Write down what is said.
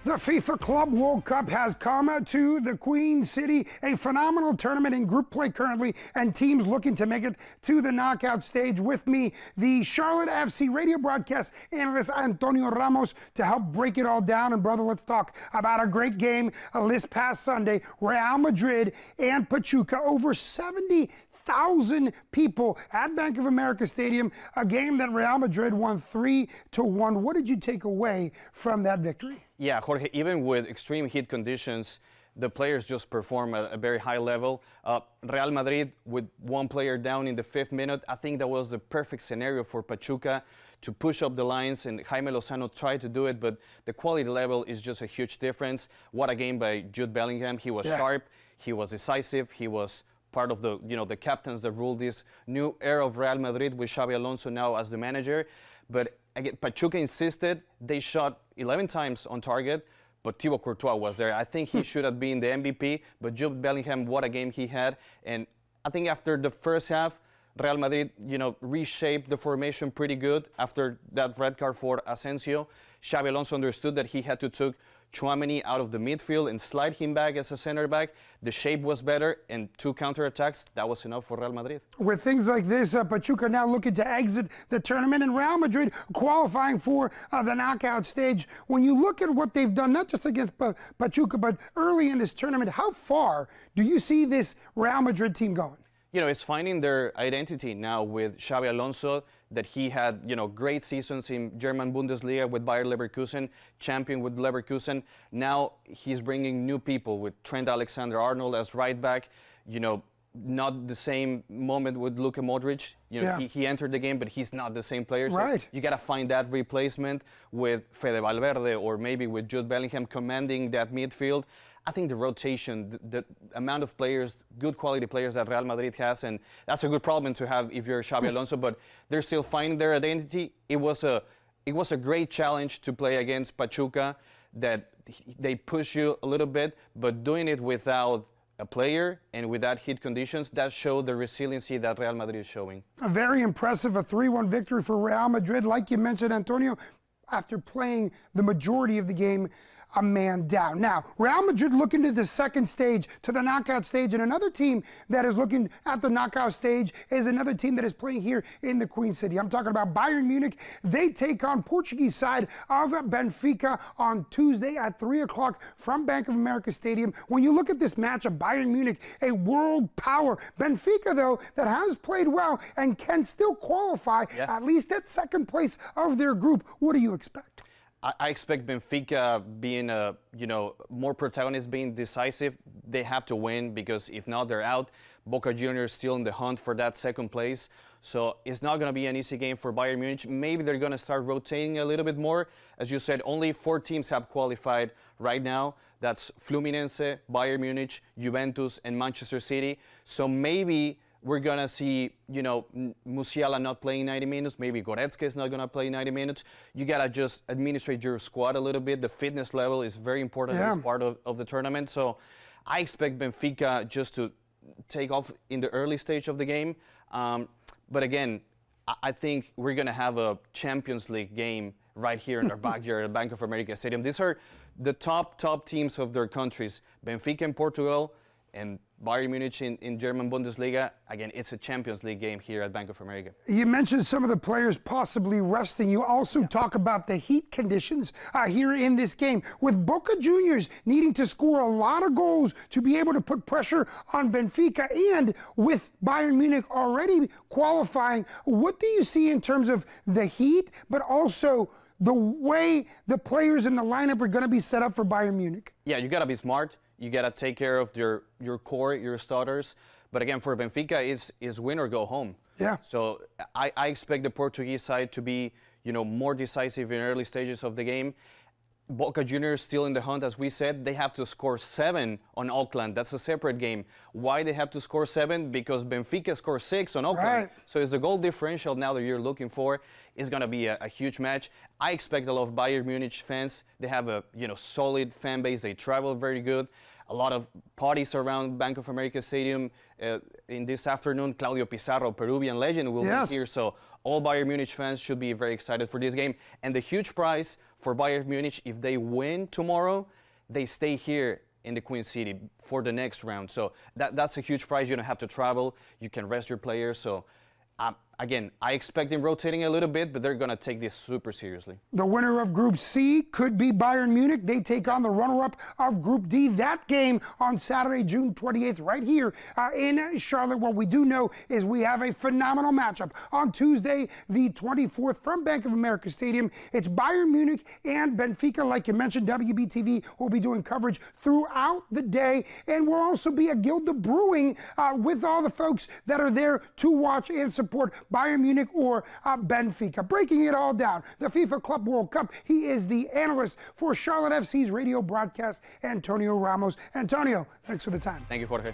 The FIFA Club World Cup has come to the Queen City, a phenomenal tournament in group play currently, and teams looking to make it to the knockout stage. With me, the Charlotte FC radio broadcast analyst Antonio Ramos to help break it all down. And brother, let's talk about a great game this past Sunday. Real Madrid and Pachuca, over 70,000 people at Bank of America Stadium, a game that Real Madrid won 3-1. What did you take away from that victory? Yeah, Jorge, even with extreme heat conditions, the players just perform at a very high level. Real Madrid, with one player down in the 5th minute, I think that was the perfect scenario for Pachuca to push up the lines, and Jaime Lozano tried to do it, but the quality level is just a huge difference. What a game by Jude Bellingham. He was sharp, he was decisive, he was part of the, the captains that rule this new era of Real Madrid with Xabi Alonso now as the manager. But again, Pachuca insisted. They shot 11 times on target, but Thibaut Courtois was there. I think he should have been the MVP, but Jude Bellingham, what a game he had. And I think after the first half, Real Madrid, reshaped the formation pretty good after that red card for Asensio. Xabi Alonso understood that he had to take Tchouaméni out of the midfield and slide him back as a center back. The shape was better, and 2 counterattacks, that was enough for Real Madrid. With things like this, Pachuca now looking to exit the tournament, and Real Madrid qualifying for the knockout stage. When you look at what they've done, not just against Pachuca, but early in this tournament, how far do you see this Real Madrid team going? It's finding their identity now with Xabi Alonso, that he had, great seasons in German Bundesliga with Bayer Leverkusen, champion with Leverkusen. Now he's bringing new people with Trent Alexander-Arnold as right back, not the same moment with Luka Modric. He entered the game, but he's not the same player. So right. You got to find that replacement with Fede Valverde or maybe with Jude Bellingham commanding that midfield. I think the rotation, the amount of players, good quality players that Real Madrid has, and that's a good problem to have if you're Xabi Alonso, but they're still finding their identity. It was a great challenge to play against Pachuca, that they push you a little bit, but doing it without a player and without heat conditions, that showed the resiliency that Real Madrid is showing. A very impressive, a 3-1 victory for Real Madrid. Like you mentioned, Antonio, after playing the majority of the game, a man down. Now, Real Madrid looking to the second stage, to the knockout stage, and another team that is looking at the knockout stage is another team that is playing here in the Queen City. I'm talking about Bayern Munich. They take on Portuguese side of Benfica on Tuesday at 3 o'clock from Bank of America Stadium. When you look at this matchup, Bayern Munich, a world power. Benfica, though, that has played well and can still qualify at least at second place of their group. What do you expect? I expect Benfica being more protagonist, being decisive. They have to win, because if not, they're out. Boca Juniors still in the hunt for that second place. So it's not going to be an easy game for Bayern Munich. Maybe they're going to start rotating a little bit more. As you said, only 4 teams have qualified right now. That's Fluminense, Bayern Munich, Juventus, and Manchester City. So maybe we're going to see, Musiala not playing 90 minutes. Maybe Goretzka is not going to play 90 minutes. You got to just administrate your squad a little bit. The fitness level is very important as part of the tournament. So I expect Benfica just to take off in the early stage of the game. But again, I think we're going to have a Champions League game right here in our backyard at Bank of America Stadium. These are the top teams of their countries. Benfica in Portugal and Bayern Munich in German Bundesliga. Again, it's a Champions League game here at Bank of America. You mentioned some of the players possibly resting. You also talk about the heat conditions here in this game, with Boca Juniors needing to score a lot of goals to be able to put pressure on Benfica, and with Bayern Munich already qualifying. What do you see in terms of the heat, but also the way the players in the lineup are going to be set up for Bayern Munich? Yeah, you got to be smart. You got to take care of your core, your starters. But again, for Benfica, is win or go home. Yeah. So I expect the Portuguese side to be, more decisive in early stages of the game. Boca Juniors still in the hunt, as we said. They have to score 7 on Auckland. That's a separate game. Why they have to score 7? Because Benfica scored 6 on Auckland. Right. So it's the goal differential now that you're looking for. It's going to be a huge match. I expect a lot of Bayern Munich fans. They have a solid fan base. They travel very good. a lot of parties around Bank of America Stadium in this afternoon. Claudio Pizarro, Peruvian legend, will Yes. be here. So all Bayern Munich fans should be very excited for this game. And the huge prize for Bayern Munich, if they win tomorrow, they stay here in the Queen City for the next round. So that's a huge prize. You don't have to travel. You can rest your players. So again, I expect them rotating a little bit, but they're going to take this super seriously. The winner of Group C could be Bayern Munich. They take on the runner-up of Group D. That game on Saturday, June 28th, right here in Charlotte. What we do know is we have a phenomenal matchup on Tuesday, the 24th, from Bank of America Stadium. It's Bayern Munich and Benfica. Like you mentioned, WBTV will be doing coverage throughout the day, and we'll also be at Gilda Brewing with all the folks that are there to watch and support Bayern Munich or Benfica. Breaking it all down, the FIFA Club World Cup. He is the analyst for Charlotte FC's radio broadcast, Antonio Ramos. Antonio, thanks for the time. Thank you, Jorge.